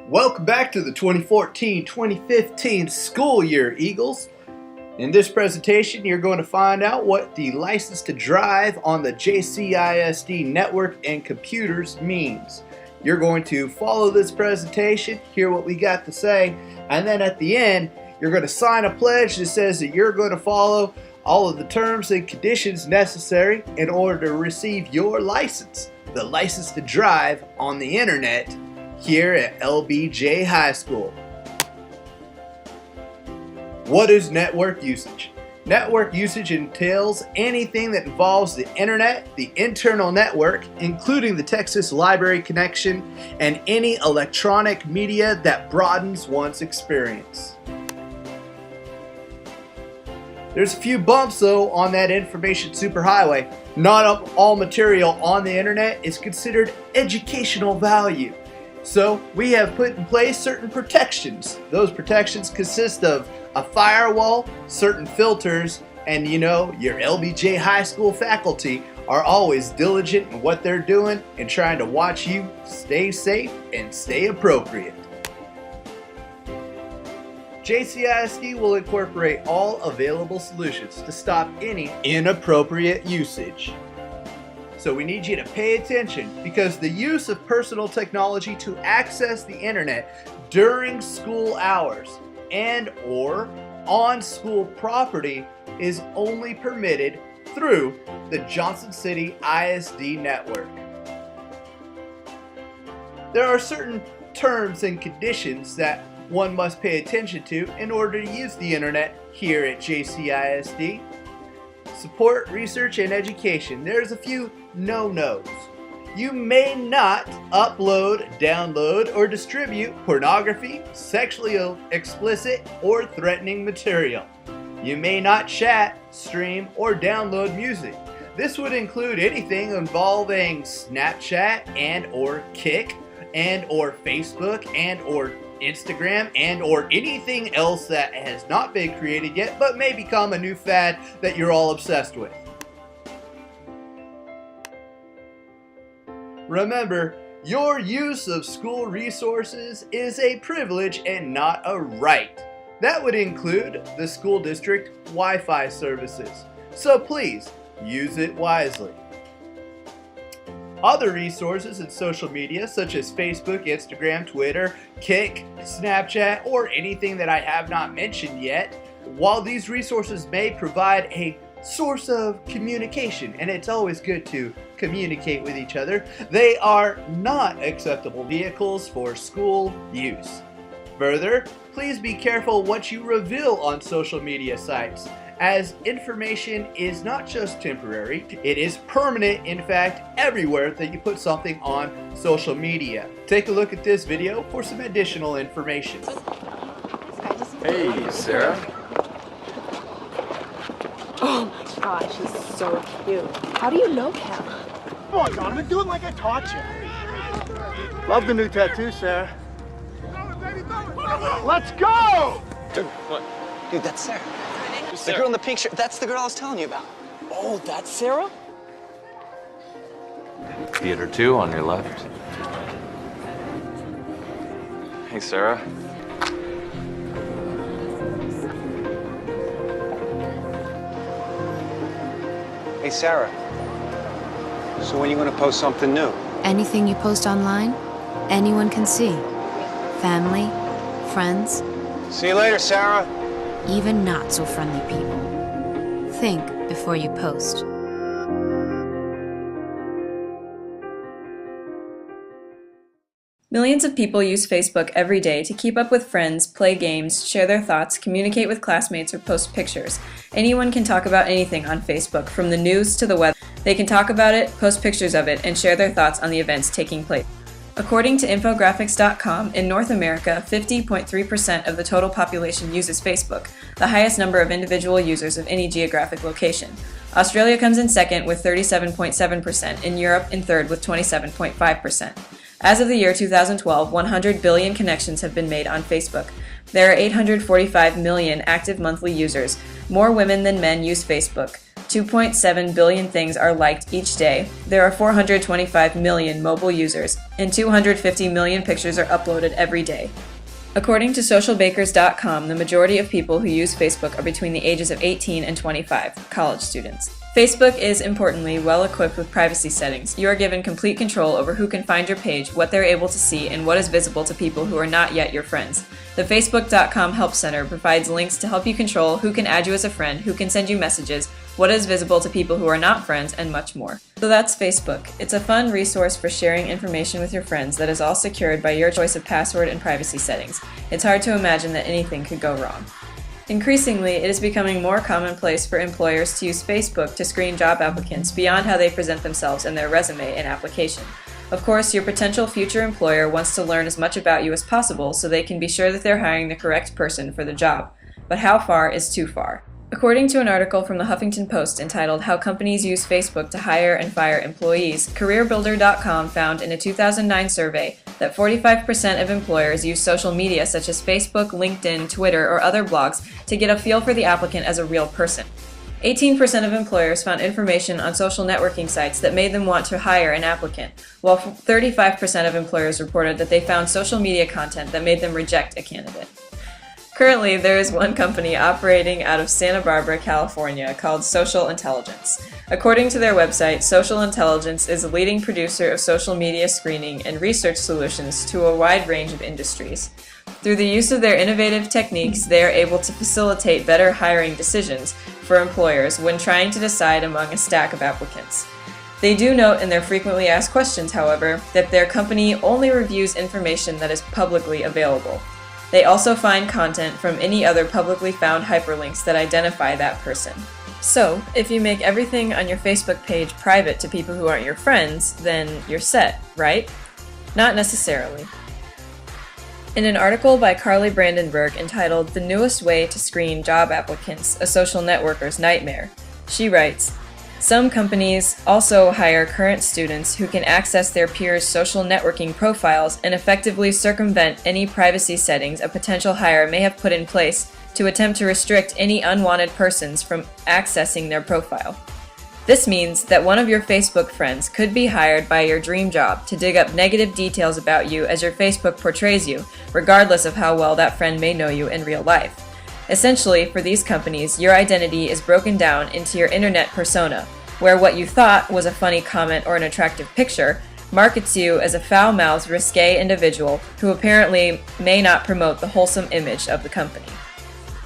Welcome back to the 2014-2015 school year, Eagles. In this presentation, you're going to find out what the license to drive on the JCISD network and computers means. You're going to follow this presentation, hear what we got to say, and then at the end, you're going to sign a pledge that says that you're going to follow all of the terms and conditions necessary in order to receive your license, the license to drive on the internet here at LBJ High School. What is network usage? Network usage entails anything that involves the internet, the internal network, including the Texas library connection, and any electronic media that broadens one's experience. There's a few bumps though on that information superhighway. Not all material on the internet is considered educational value. So we have put in place certain protections. Those protections consist of a firewall, certain filters, and your LBJ High School faculty are always diligent in what they're doing and trying to watch you stay safe and stay appropriate. JCISD will incorporate all available solutions to stop any inappropriate usage. So we need you to pay attention because the use of personal technology to access the internet during school hours and or on school property is only permitted through the Johnson City ISD network. There are certain terms and conditions that one must pay attention to in order to use the internet here at JCISD. Support, research, and education. There's a few no-nos. You may not upload, download, or distribute pornography, sexually explicit, or threatening material. You may not chat, stream, or download music. This would include anything involving Snapchat and or Kik and or Facebook and or Instagram and or anything else that has not been created yet but may become a new fad that you're all obsessed with. Remember, your use of school resources is a privilege and not a right. That would include the school district Wi-Fi services. So please, use it wisely. Other resources and social media such as Facebook, Instagram, Twitter, Kik, Snapchat, or anything that I have not mentioned yet, while these resources may provide a source of communication, and it's always good to communicate with each other, they are not acceptable vehicles for school use. Further, please be careful what you reveal on social media sites, as information is not just temporary, it is permanent, in fact, everywhere that you put something on social media. Take a look at this video for some additional information. Hey, Sarah. Oh my gosh, he's so cute. How do you know him? Come on, Donovan, do it like I taught you. Love the new tattoo, Sarah. Let's go! Dude, what? Dude, that's Sarah. The girl in the pink shirt, that's the girl I was telling you about. Oh, that's Sarah? Theater 2 on your left. Hey, Sarah. Hey, Sarah. So when are you going to post something new? Anything you post online, anyone can see. Family, friends, See you later, Sarah. even not so friendly people. Think before you post. Millions of people use Facebook every day to keep up with friends, play games, share their thoughts, communicate with classmates, or post pictures. Anyone can talk about anything on Facebook, from the news to the weather. They can talk about it, post pictures of it, and share their thoughts on the events taking place. According to Infographics.com, in North America, 50.3% of the total population uses Facebook, the highest number of individual users of any geographic location. Australia comes in second with 37.7%, and Europe in third with 27.5%. As of the year 2012, 100 billion connections have been made on Facebook. There are 845 million active monthly users. More women than men use Facebook. 2.7 billion things are liked each day, there are 425 million mobile users, and 250 million pictures are uploaded every day. According to socialbakers.com, the majority of people who use Facebook are between the ages of 18 and 25, college students. Facebook is, importantly, well equipped with privacy settings. You are given complete control over who can find your page, what they're able to see, and what is visible to people who are not yet your friends. The Facebook.com Help Center provides links to help you control who can add you as a friend, who can send you messages, what is visible to people who are not friends, and much more. So that's Facebook. It's a fun resource for sharing information with your friends that is all secured by your choice of password and privacy settings. It's hard to imagine that anything could go wrong. Increasingly, it is becoming more commonplace for employers to use Facebook to screen job applicants beyond how they present themselves in their resume and application. Of course, your potential future employer wants to learn as much about you as possible so they can be sure that they're hiring the correct person for the job. But how far is too far? According to an article from the Huffington Post entitled How Companies Use Facebook to Hire and Fire Employees, CareerBuilder.com found in a 2009 survey that 45% of employers use social media such as Facebook, LinkedIn, Twitter, or other blogs to get a feel for the applicant as a real person. 18% of employers found information on social networking sites that made them want to hire an applicant, while 35% of employers reported that they found social media content that made them reject a candidate. Currently, there is one company operating out of Santa Barbara, California called Social Intelligence. According to their website, Social Intelligence is a leading producer of social media screening and research solutions to a wide range of industries. Through the use of their innovative techniques, they are able to facilitate better hiring decisions for employers when trying to decide among a stack of applicants. They do note in their frequently asked questions, however, that their company only reviews information that is publicly available. They also find content from any other publicly found hyperlinks that identify that person. So, if you make everything on your Facebook page private to people who aren't your friends, then you're set, right? Not necessarily. In an article by Carly Brandenburg entitled The Newest Way to Screen Job Applicants, A Social Networker's Nightmare, she writes, some companies also hire current students who can access their peers' social networking profiles and effectively circumvent any privacy settings a potential hire may have put in place to attempt to restrict any unwanted persons from accessing their profile. This means that one of your Facebook friends could be hired by your dream job to dig up negative details about you as your Facebook portrays you, regardless of how well that friend may know you in real life. Essentially, for these companies, your identity is broken down into your internet persona, where what you thought was a funny comment or an attractive picture markets you as a foul-mouthed, risque individual who apparently may not promote the wholesome image of the company.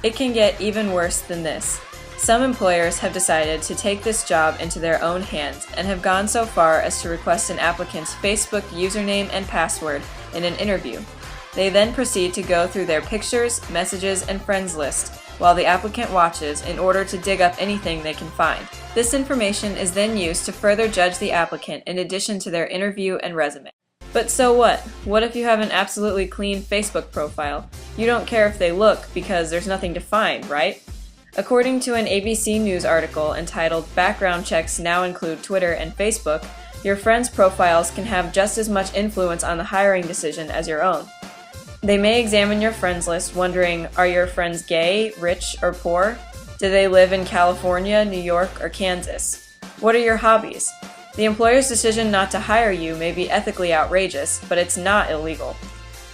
It can get even worse than this. Some employers have decided to take this job into their own hands and have gone so far as to request an applicant's Facebook username and password in an interview. They then proceed to go through their pictures, messages, and friends list while the applicant watches in order to dig up anything they can find. This information is then used to further judge the applicant in addition to their interview and resume. But so what? What if you have an absolutely clean Facebook profile? You don't care if they look because there's nothing to find, right? According to an ABC News article entitled Background Checks Now Include Twitter and Facebook, your friends' profiles can have just as much influence on the hiring decision as your own. They may examine your friends list wondering, are your friends gay, rich, or poor? Do they live in California, New York, or Kansas? What are your hobbies? The employer's decision not to hire you may be ethically outrageous, but it's not illegal.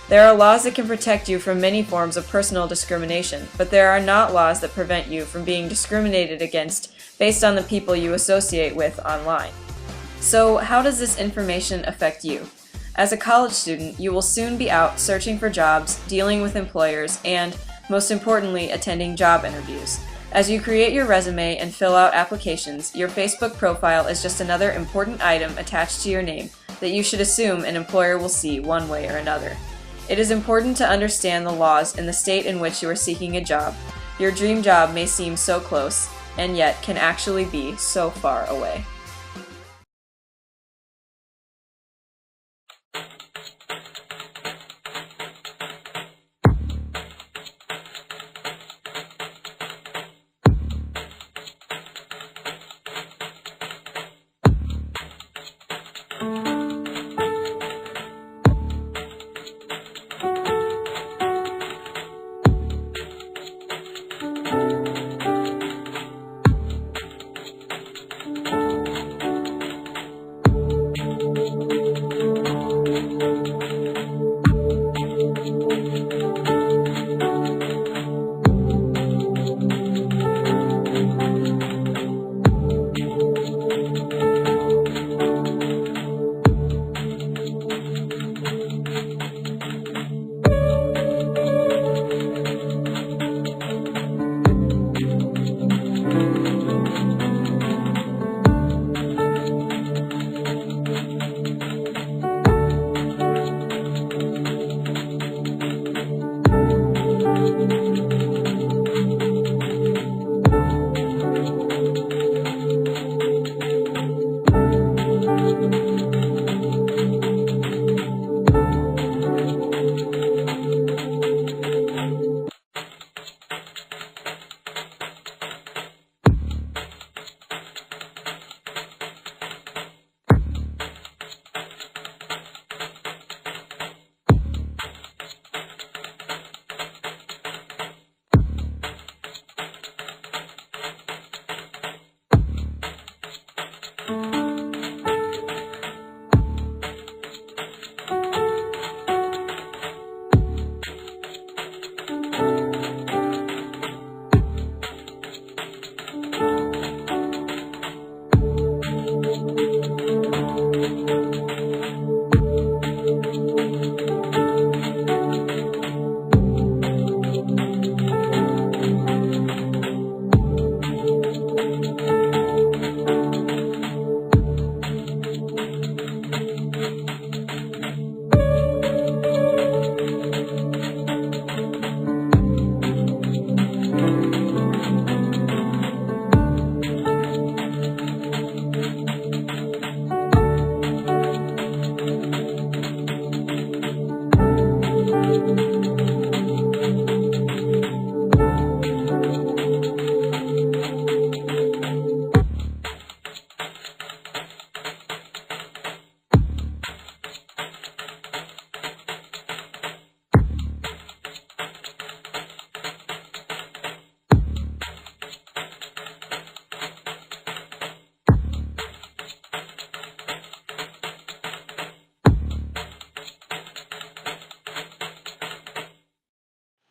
There are laws that can protect you from many forms of personal discrimination, but there are not laws that prevent you from being discriminated against based on the people you associate with online. So, how does this information affect you? As a college student, you will soon be out searching for jobs, dealing with employers, and, most importantly, attending job interviews. As you create your resume and fill out applications, your Facebook profile is just another important item attached to your name that you should assume an employer will see one way or another. It is important to understand the laws in the state in which you are seeking a job. Your dream job may seem so close, and yet can actually be so far away.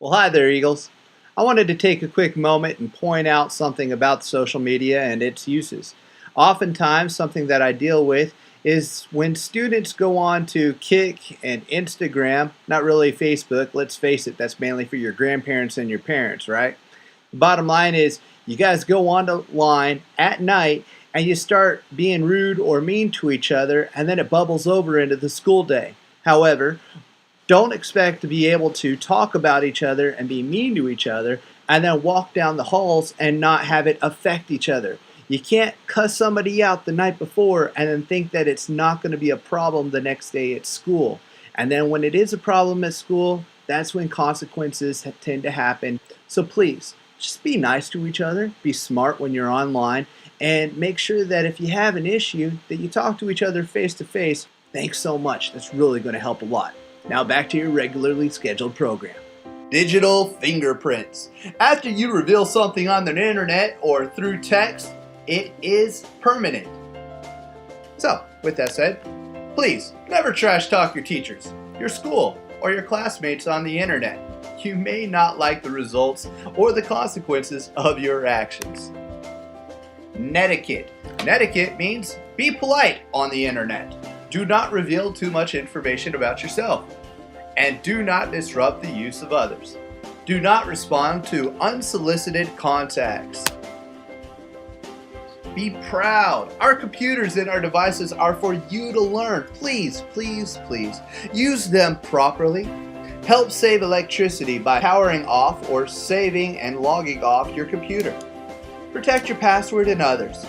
Well, hi there, Eagles. I wanted to take a quick moment and point out something about social media and its uses. Oftentimes, something that I deal with is when students go on to Kik and Instagram, not really Facebook, let's face it, that's mainly for your grandparents and your parents, right? The bottom line is, you guys go online at night and you start being rude or mean to each other, and then it bubbles over into the school day. However, don't expect to be able to talk about each other and be mean to each other and then walk down the halls and not have it affect each other. You can't cuss somebody out the night before and then think that it's not going to be a problem the next day at school. And then when it is a problem at school, that's when consequences tend to happen. So please, just be nice to each other, be smart when you're online, and make sure that if you have an issue, that you talk to each other face to face. Thanks so much. That's really going to help a lot. Now back to your regularly scheduled program. Digital fingerprints. After you reveal something on the internet or through text, it is permanent. So, with that said, please never trash talk your teachers, your school, or your classmates on the internet. You may not like the results or the consequences of your actions. Netiquette. Netiquette means be polite on the internet. Do not reveal too much information about yourself. And do not disrupt the use of others. Do not respond to unsolicited contacts. Be proud. Our computers and our devices are for you to learn. Please, please, please use them properly. Help save electricity by powering off or saving and logging off your computer. Protect your password and others.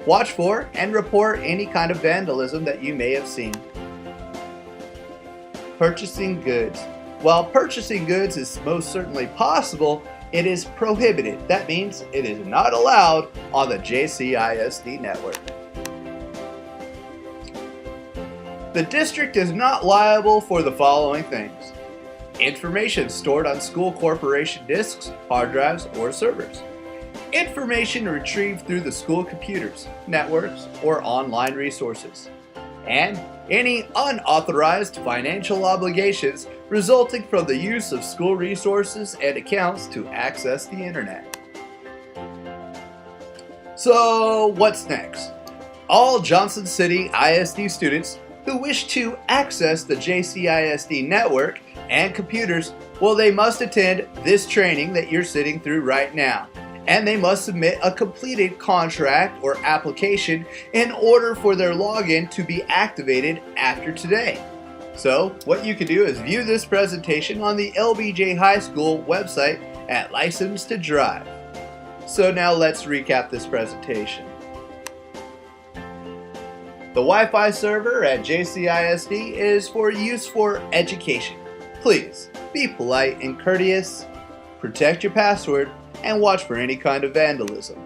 Watch for and report any kind of vandalism that you may have seen. Purchasing goods. While purchasing goods is most certainly possible, it is prohibited. That means it is not allowed on the JCISD network. The district is not liable for the following things: information stored on school corporation disks, hard drives, or servers. Information retrieved through the school computers, networks, or online resources. And any unauthorized financial obligations resulting from the use of school resources and accounts to access the internet. So, what's next? All Johnson City ISD students who wish to access the JCISD network and computers, well, they must attend this training that you're sitting through right now. And they must submit a completed contract or application in order for their login to be activated after today. So, what you can do is view this presentation on the LBJ High School website at License to Drive. So now let's recap this presentation. The Wi-Fi server at JCISD is for use for education. Please be polite and courteous, protect your password, and watch for any kind of vandalism.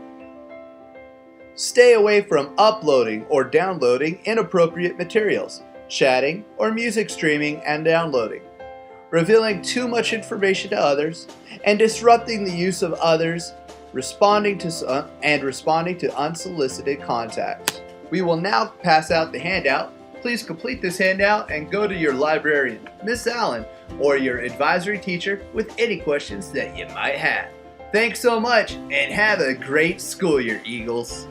Stay away from uploading or downloading inappropriate materials, chatting or music streaming and downloading, revealing too much information to others, and disrupting the use of others, responding to unsolicited contacts. We will now pass out the handout. Please complete this handout and go to your librarian, Miss Allen, or your advisory teacher with any questions that you might have. Thanks so much, and have a great school year, Eagles.